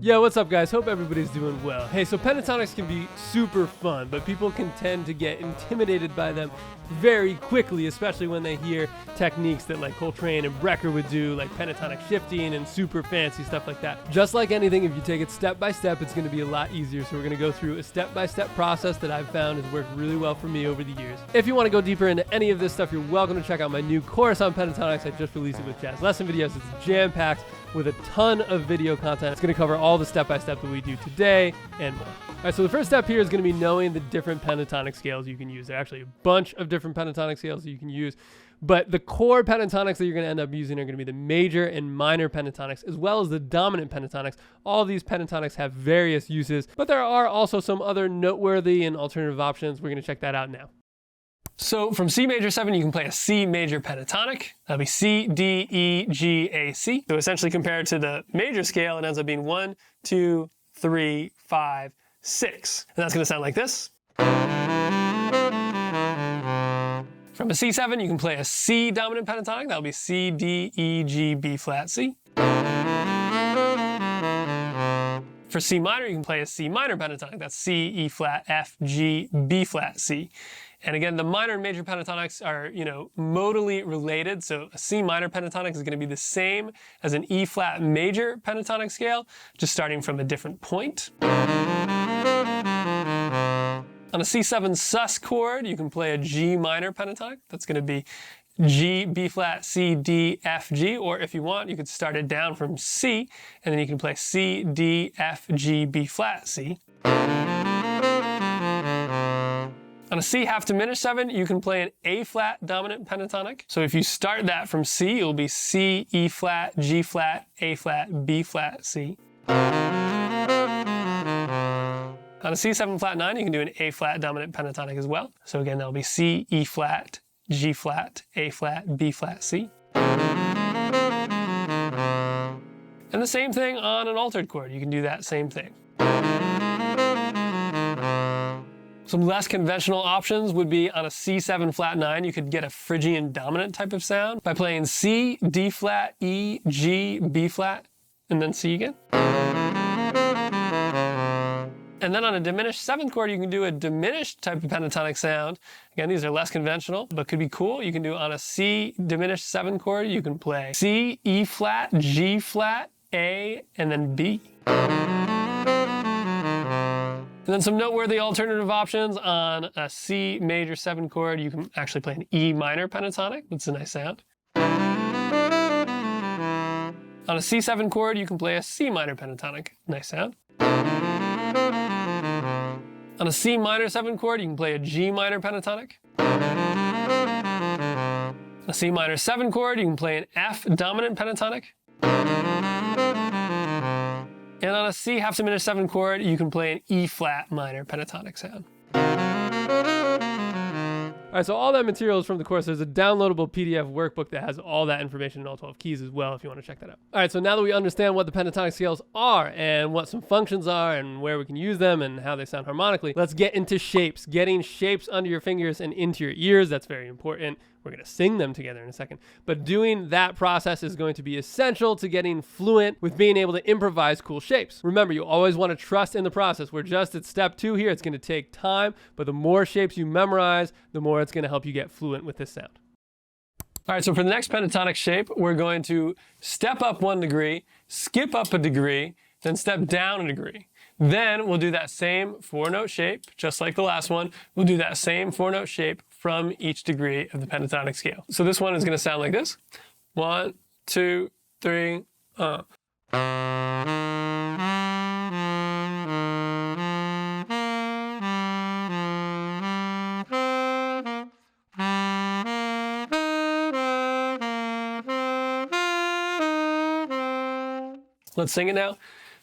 Yeah, what's up guys? Hope everybody's doing well. Hey, so pentatonics can be super fun, but people can tend to get intimidated by them very quickly, especially when they hear techniques that like Coltrane and Brecker would do, like pentatonic shifting and super fancy stuff like that. Just like anything, if you take it step by step, it's going to be a lot easier. So we're going to go through a step-by-step process that I've found has worked really well for me over the years. If you want to go deeper into any of this stuff, you're welcome to check out my new course on pentatonics. I just released it with jazz lesson videos. It's jam-packed with a ton of video content. It's going to cover all the step-by-step that we do today and more. All right, so the first step here is going to be knowing the different pentatonic scales you can use. There are actually a bunch of different pentatonic scales that you can use, but the core pentatonics that you're going to end up using are going to be the major and minor pentatonics, as well as the dominant pentatonics. All of these pentatonics have various uses, but there are also some other noteworthy and alternative options. We're going to check that out now. So from C major 7, you can play a C major pentatonic. That'll be C, D, E, G, A, C. So essentially compared to the major scale, it ends up being 1, 2, 3, 5, 6. And that's going to sound like this. From a C7, you can play a C dominant pentatonic. That'll be C, D, E, G, B flat, C. For C minor, you can play a C minor pentatonic. That's C, E flat, F, G, B flat, C. And again, the minor and major pentatonics are, modally related. So a C minor pentatonic is going to be the same as an E flat major pentatonic scale, just starting from a different point. On a C7 sus chord, you can play a G minor pentatonic. That's going to be G, B flat, C, D, F, G. Or if you want, you could start it down from C, and then you can play C, D, F, G, B flat, C. On a C half diminished 7, you can play an A flat dominant pentatonic. So if you start that from C, it'll be C, E flat, G flat, A flat, B flat, C. On a C7 flat 9, you can do an A flat dominant pentatonic as well. So again, that'll be C, E flat, G flat, A flat, B flat, C. And the same thing on an altered chord. You can do that same thing. Some less conventional options would be on a C7 flat 9, you could get a Phrygian dominant type of sound by playing C, D flat, E, G, B flat, and then C again. And then on a diminished 7th chord, you can do a diminished type of pentatonic sound. Again, these are less conventional, but could be cool. You can do on a C diminished 7 chord, you can play C, E flat, G flat, A, and then B. And then some noteworthy alternative options on a C major 7 chord, you can actually play an E minor pentatonic. That's a nice sound. On a C7 chord, you can play a C minor pentatonic. Nice sound. On a C minor 7 chord, you can play a G minor pentatonic. On a C minor 7 chord, you can play an F dominant pentatonic. And on a C half diminished 7 chord, you can play an E flat minor pentatonic sound. All right, so all that material is from the course. There's a downloadable PDF workbook that has all that information in all 12 keys as well if you want to check that out. All right, so now that we understand what the pentatonic scales are and what some functions are and where we can use them and how they sound harmonically, let's get into shapes. Getting shapes under your fingers and into your ears, that's very important. We're going to sing them together in a second. But doing that process is going to be essential to getting fluent with being able to improvise cool shapes. Remember, you always want to trust in the process. We're just at step 2 here. It's going to take time, but the more shapes you memorize, the more it's going to help you get fluent with this sound. All right, so for the next pentatonic shape, we're going to step up 1 degree, skip up a degree, then step down a degree. Then we'll do that same 4-note shape, just like the last one. We'll do that same 4-note shape from each degree of the pentatonic scale. So this one is going to sound like this. 1, 2, 3, Let's sing it now.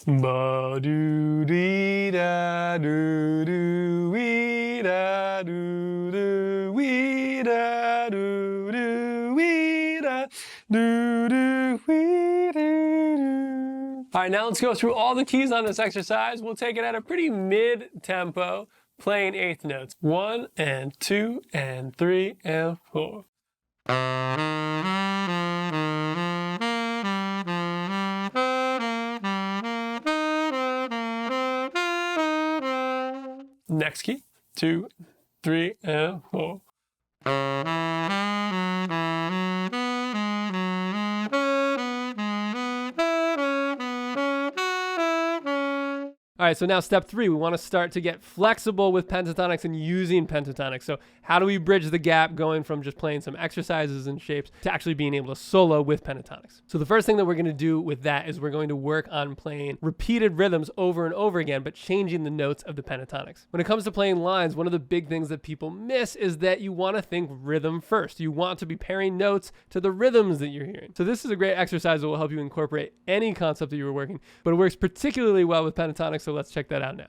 Ba do dee da do do wee da do do wee da do do wee da do do wee do do. All right, now let's go through all the keys on this exercise. We'll take it at a pretty mid-tempo, playing 8th notes. 1 and 2 and 3 and 4. next key, 2, 3, and 4. All right, so now step 3, we want to start to get flexible with pentatonics and using pentatonics. So how do we bridge the gap going from just playing some exercises and shapes to actually being able to solo with pentatonics? So the first thing that we're going to do with that is we're going to work on playing repeated rhythms over and over again, but changing the notes of the pentatonics. When it comes to playing lines, one of the big things that people miss is that you want to think rhythm first. You want to be pairing notes to the rhythms that you're hearing. So this is a great exercise that will help you incorporate any concept that you were working, but it works particularly well with pentatonics. So let's check that out now.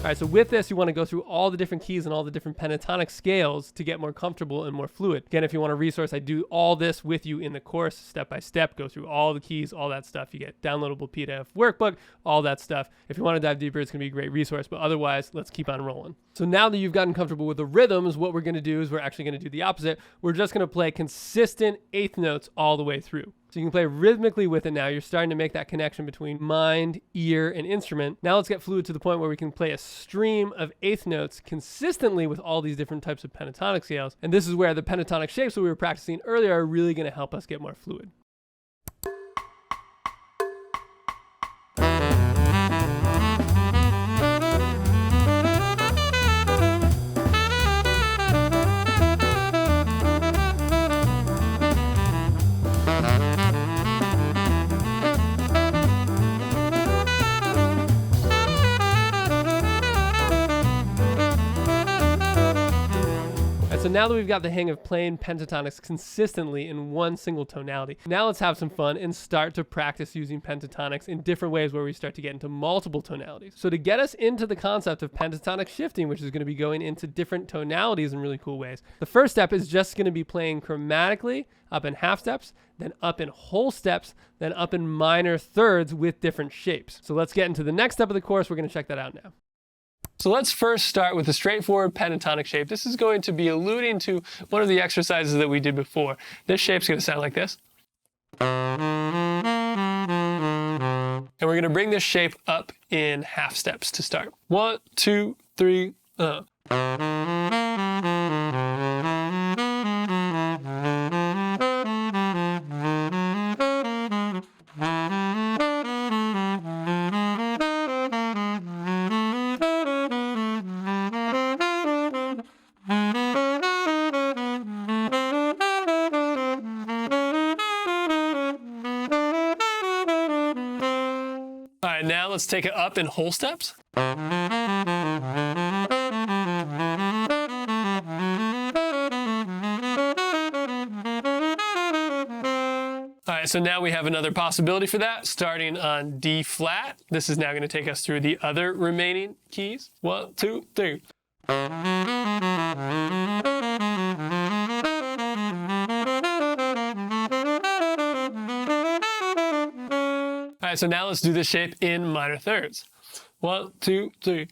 All right, so with this, you want to go through all the different keys and all the different pentatonic scales to get more comfortable and more fluid. Again, if you want a resource, I do all this with you in the course, step by step, go through all the keys, all that stuff. You get downloadable PDF workbook, all that stuff. If you want to dive deeper, it's going to be a great resource, but otherwise, let's keep on rolling. So now that you've gotten comfortable with the rhythms, what we're going to do is we're actually going to do the opposite. We're just going to play consistent eighth notes all the way through. So you can play rhythmically with it now. You're starting to make that connection between mind, ear, and instrument. Now let's get fluid to the point where we can play a stream of eighth notes consistently with all these different types of pentatonic scales. And this is where the pentatonic shapes that we were practicing earlier are really going to help us get more fluid. So now that we've got the hang of playing pentatonics consistently in one single tonality, now let's have some fun and start to practice using pentatonics in different ways where we start to get into multiple tonalities. So to get us into the concept of pentatonic shifting, which is going to be going into different tonalities in really cool ways, the first step is just going to be playing chromatically up in half steps, then up in whole steps, then up in minor thirds with different shapes. So let's get into the next step of the course. We're going to check that out now. So let's first start with a straightforward pentatonic shape. This is going to be alluding to one of the exercises that we did before. This shape's going to sound like this. And we're going to bring this shape up in half steps to start. 1, 2, 3, Now let's take it up in whole steps. All right, so now we have another possibility for that, starting on D flat. This is now going to take us through the other remaining keys. 1, 2, 3. All right, so now let's do this shape in minor thirds. 1, 2, 3.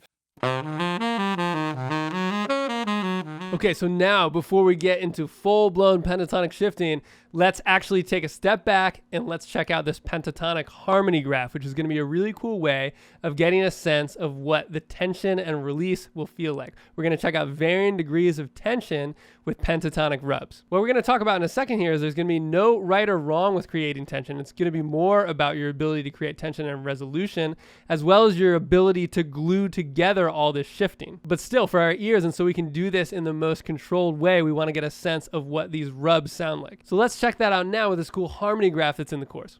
Okay, so now before we get into full-blown pentatonic shifting, let's actually take a step back and let's check out this pentatonic harmony graph, which is going to be a really cool way of getting a sense of what the tension and release will feel like. We're going to check out varying degrees of tension with pentatonic rubs. What we're going to talk about in a second here is there's going to be no right or wrong with creating tension. It's going to be more about your ability to create tension and resolution, as well as your ability to glue together all this shifting. But still, for our ears, and so we can do this in the most controlled way, we want to get a sense of what these rubs sound like. So let's check check that out now with this cool harmony graph that's in the course.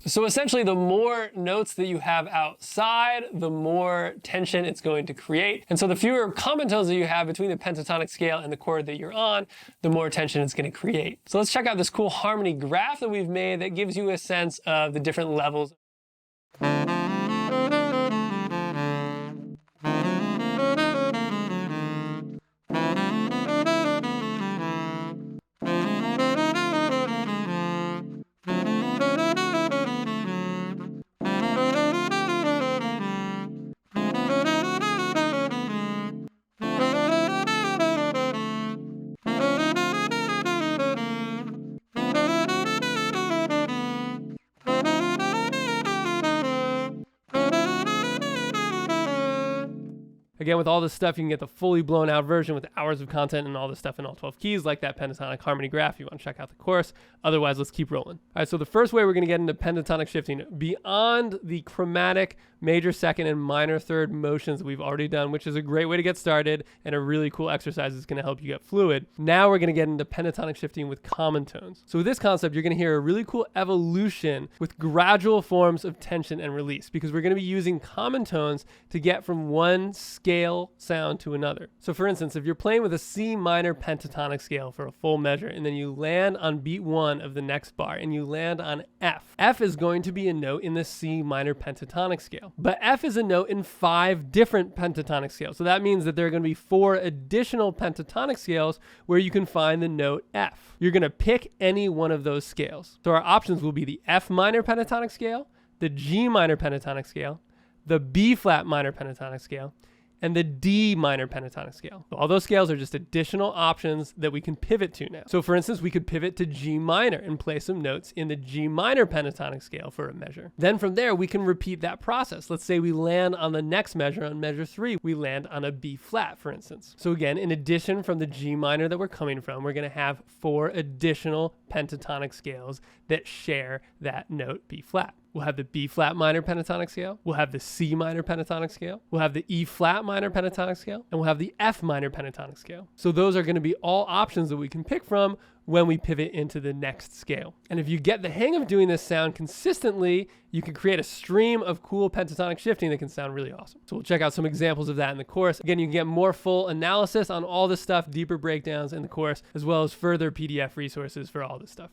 So essentially, the more notes that you have outside, the more tension it's going to create. And so the fewer common tones that you have between the pentatonic scale and the chord that you're on, the more tension it's going to create. So let's check out this cool harmony graph that we've made that gives you a sense of the different levels. Again, with all this stuff, you can get the fully blown out version with hours of content and all this stuff in all 12 keys, like that pentatonic harmony graph. You want to check out the course. Otherwise, let's keep rolling. All right, so the first way we're going to get into pentatonic shifting, beyond the chromatic major second and minor third motions that we've already done, which is a great way to get started and a really cool exercise that's going to help you get fluid. Now we're going to get into pentatonic shifting with common tones. So with this concept, you're going to hear a really cool evolution with gradual forms of tension and release, because we're going to be using common tones to get from one scale sound to another. So for instance, if you're playing with a C minor pentatonic scale for a full measure, and then you land on beat 1 of the next bar and you land on F, F is going to be a note in the C minor pentatonic scale. But F is a note in 5 different pentatonic scales. So that means that there are going to be 4 additional pentatonic scales where you can find the note F. You're going to pick any one of those scales. So our options will be the F minor pentatonic scale, the G minor pentatonic scale, the B flat minor pentatonic scale, and the D minor pentatonic scale. So all those scales are just additional options that we can pivot to now. So for instance, we could pivot to G minor and play some notes in the G minor pentatonic scale for a measure. Then from there, we can repeat that process. Let's say we land on the next measure, on measure 3, we land on a B flat, for instance. So again, in addition from the G minor that we're coming from, we're gonna have 4 additional pentatonic scales that share that note B flat. We'll have the B flat minor pentatonic scale. We'll have the C minor pentatonic scale. We'll have the E flat minor pentatonic scale. And we'll have the F minor pentatonic scale. So those are going to be all options that we can pick from when we pivot into the next scale. And if you get the hang of doing this sound consistently, you can create a stream of cool pentatonic shifting that can sound really awesome. So we'll check out some examples of that in the course. Again, you can get more full analysis on all this stuff, deeper breakdowns in the course, as well as further PDF resources for all this stuff.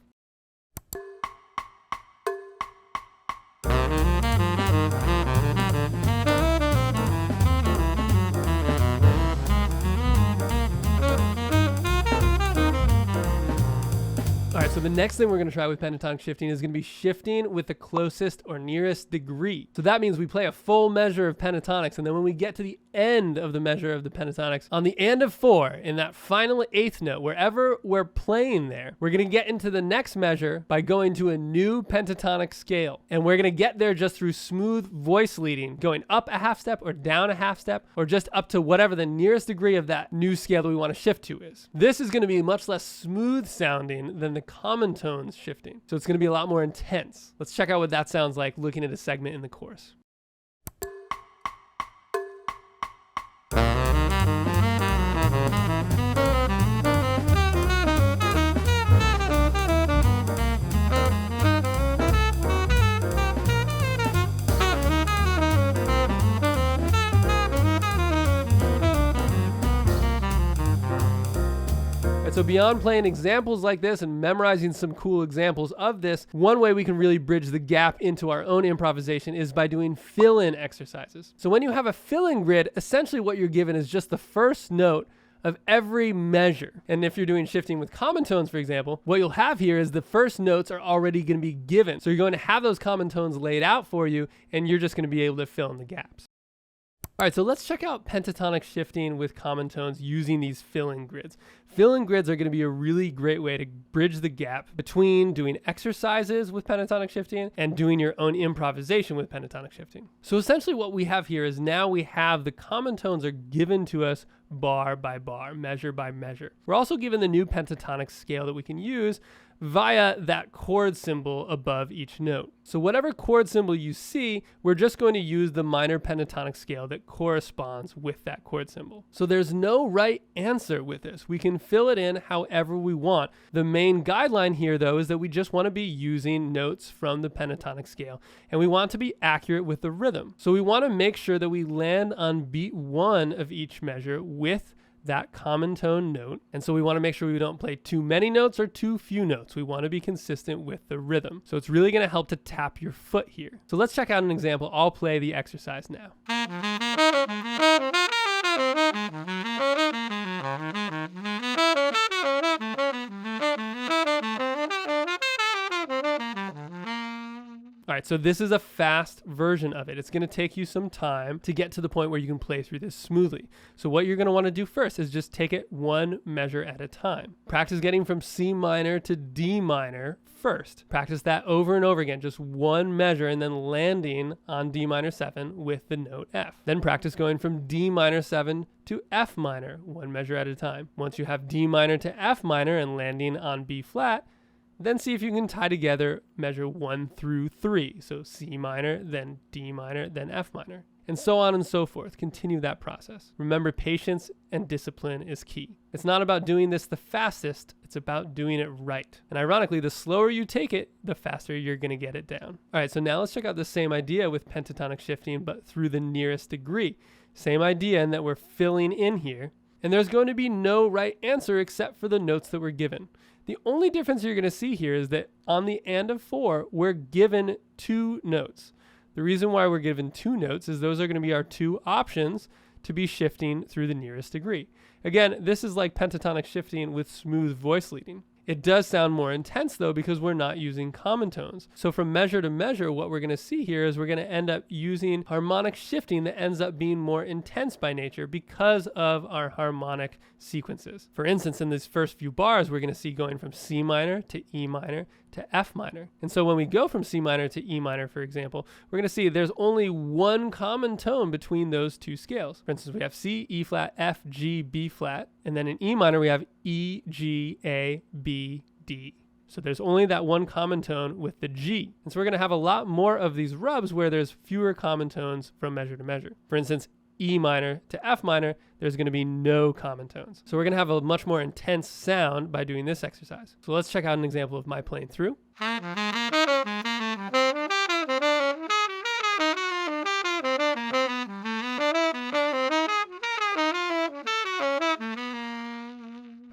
All right, so the next thing we're going to try with pentatonic shifting is going to be shifting with the closest or nearest degree. So that means we play a full measure of pentatonics, and then when we get to the end of the measure of the pentatonics, on the end of 4, in that final 8th note, wherever we're playing there, we're going to get into the next measure by going to a new pentatonic scale. And we're going to get there just through smooth voice leading, going up a half step or down a half step, or just up to whatever the nearest degree of that new scale that we want to shift to is. This is going to be much less smooth sounding than the common tones shifting. So it's going to be a lot more intense. Let's check out what that sounds like looking at a segment in the course. So beyond playing examples like this and memorizing some cool examples of this, one way we can really bridge the gap into our own improvisation is by doing fill-in exercises. So when you have a fill-in grid, essentially what you're given is just the first note of every measure. And if you're doing shifting with common tones, for example, what you'll have here is the first notes are already going to be given. So you're going to have those common tones laid out for you, and you're just going to be able to fill in the gaps. All right, so let's check out pentatonic shifting with common tones using these fill-in grids. Fill-in grids are going to be a really great way to bridge the gap between doing exercises with pentatonic shifting and doing your own improvisation with pentatonic shifting. So essentially what we have here is now we have the common tones are given to us bar by bar, measure by measure. We're also given the new pentatonic scale that we can use via that chord symbol above each note. So whatever chord symbol you see, we're just going to use the minor pentatonic scale that corresponds with that chord symbol. So there's no right answer with this. We can fill it in however we want. The main guideline here, though, is that we just want to be using notes from the pentatonic scale, and we want to be accurate with the rhythm. So we want to make sure that we land on beat 1 of each measure with that common tone note. And so we want to make sure we don't play too many notes or too few notes. We want to be consistent with the rhythm. So it's really going to help to tap your foot here. So let's check out an example. I'll play the exercise now. All right, so this is a fast version of it. It's going to take you some time to get to the point where you can play through this smoothly. So what you're going to want to do first is just take it one measure at a time. Practice getting from C minor to D minor first. Practice that over and over again, just one measure, and then landing on D minor 7 with the note F. Then practice going from D minor 7 to F minor, one measure at a time. Once you have D minor to F minor and landing on B flat, then see if you can tie together measure 1 through 3. So C minor, then D minor, then F minor, and so on and so forth. Continue that process. Remember, patience and discipline is key. It's not about doing this the fastest, it's about doing it right. And ironically, the slower you take it, the faster you're going to get it down. All right, so now let's check out the same idea with pentatonic shifting, but through the nearest degree. Same idea in that we're filling in here, and there's going to be no right answer except for the notes that we're given. The only difference you're going to see here is that on the and of 4, we're given 2 notes. The reason why we're given 2 notes is those are going to be our 2 options to be shifting through the nearest degree. Again, this is like pentatonic shifting with smooth voice leading. It does sound more intense though because we're not using common tones. So from measure to measure, what we're going to see here is we're going to end up using harmonic shifting that ends up being more intense by nature because of our harmonic sequences. For instance, in these first few bars, we're going to see going from C minor to E minor to F minor. And so when we go from C minor to E minor, for example, we're going to see there's only one common tone between those 2 scales. For instance, we have C, E flat, F, G, B flat, and then in E minor, we have E, G, A, B, D. So there's only that one common tone with the G. And so we're going to have a lot more of these rubs where there's fewer common tones from measure to measure. For instance, E minor to F minor, there's going to be no common tones. So we're going to have a much more intense sound by doing this exercise. So let's check out an example of my playing through. All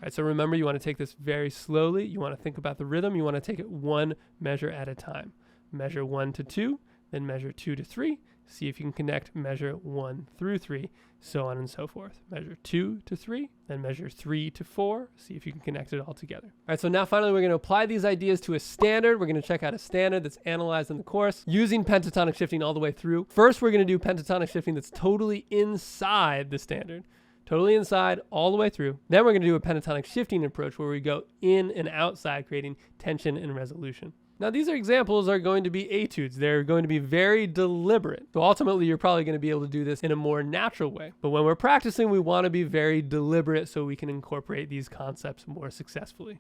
right, so remember, you want to take this very slowly. You want to think about the rhythm. You want to take it one measure at a time. Measure 1 to 2, then measure 2 to 3. See if you can connect measure 1 through 3, so on and so forth. Measure 2 to 3, then measure 3 to 4. See if you can connect it all together. All right, so now finally we're going to apply these ideas to a standard. We're going to check out a standard that's analyzed in the course using pentatonic shifting all the way through. First, we're going to do pentatonic shifting that's totally inside the standard. Totally inside all the way through. Then we're going to do a pentatonic shifting approach where we go in and outside, creating tension and resolution. Now, these examples are going to be etudes. They're going to be very deliberate. So ultimately, you're probably going to be able to do this in a more natural way. But when we're practicing, we want to be very deliberate so we can incorporate these concepts more successfully.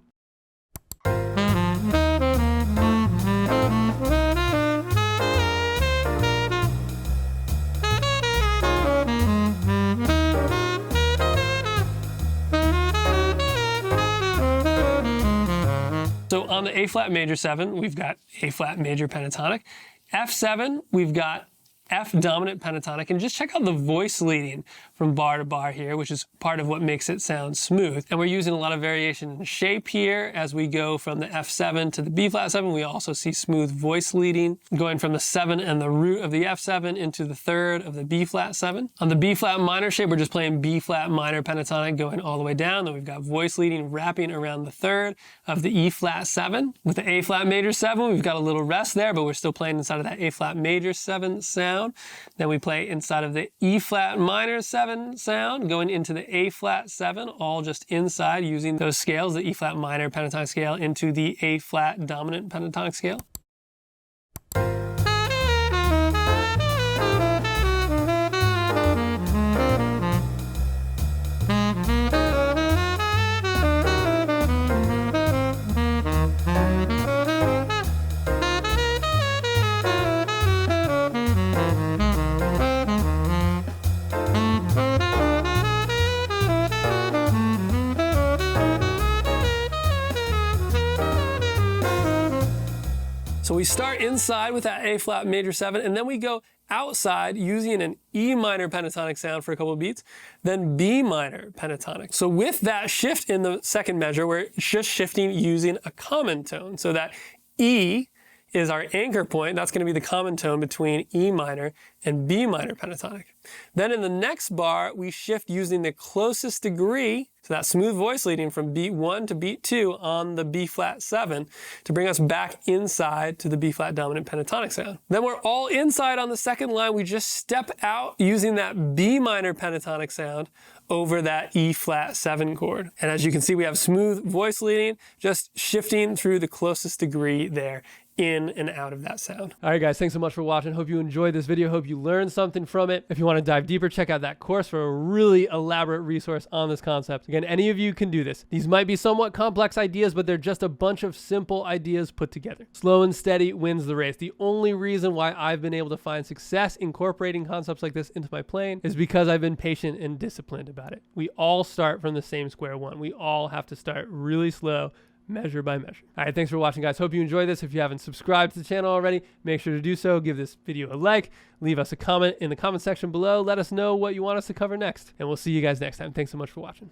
So on the A flat major 7, we've got A flat major pentatonic. F7, we've got F dominant pentatonic, and just check out the voice leading from bar to bar here, which is part of what makes it sound smooth. And we're using a lot of variation in shape here as we go from the F7 to the B flat 7. We also see smooth voice leading going from the 7 and the root of the F7 into the 3rd of the B flat 7. On the B flat minor shape, we're just playing B flat minor pentatonic going all the way down. Then we've got voice leading wrapping around the 3rd of the E flat 7. With the A flat major 7, we've got a little rest there, but we're still playing inside of that A flat major 7 sound. Then we play inside of the E flat minor 7 sound, going into the A flat 7, all just inside using those scales, the E flat minor pentatonic scale into the A flat dominant pentatonic scale. we start inside with that A flat major 7, and then we go outside using an E minor pentatonic sound for a couple of beats, then B minor pentatonic. So with that shift in the second measure, we're just shifting using a common tone. So that E is our anchor point. That's going to be the common tone between E minor and B minor pentatonic. Then in the next bar, we shift using the closest degree, so that smooth voice leading from beat 1 to beat 2 on the B flat 7 to bring us back inside to the B flat dominant pentatonic sound. Then we're all inside on the second line. We just step out using that B minor pentatonic sound over that E flat 7 chord. And as you can see, we have smooth voice leading, just shifting through the closest degree there, in and out of that sound. All right, guys, thanks so much for watching. Hope you enjoyed this video. Hope you learned something from it. If you want to dive deeper, check out that course for a really elaborate resource on this concept. Again, any of you can do this. These might be somewhat complex ideas, but they're just a bunch of simple ideas put together. Slow and steady wins the race. The only reason why I've been able to find success incorporating concepts like this into my playing is because I've been patient and disciplined about it. We all start from the same square one. We all have to start really slow, measure by measure. All right, thanks for watching, guys. Hope you enjoyed this. If you haven't subscribed to the channel already, make sure to do so. Give this video a like. Leave us a comment in the comment section below. Let us know what you want us to cover next. And we'll see you guys next time. Thanks so much for watching.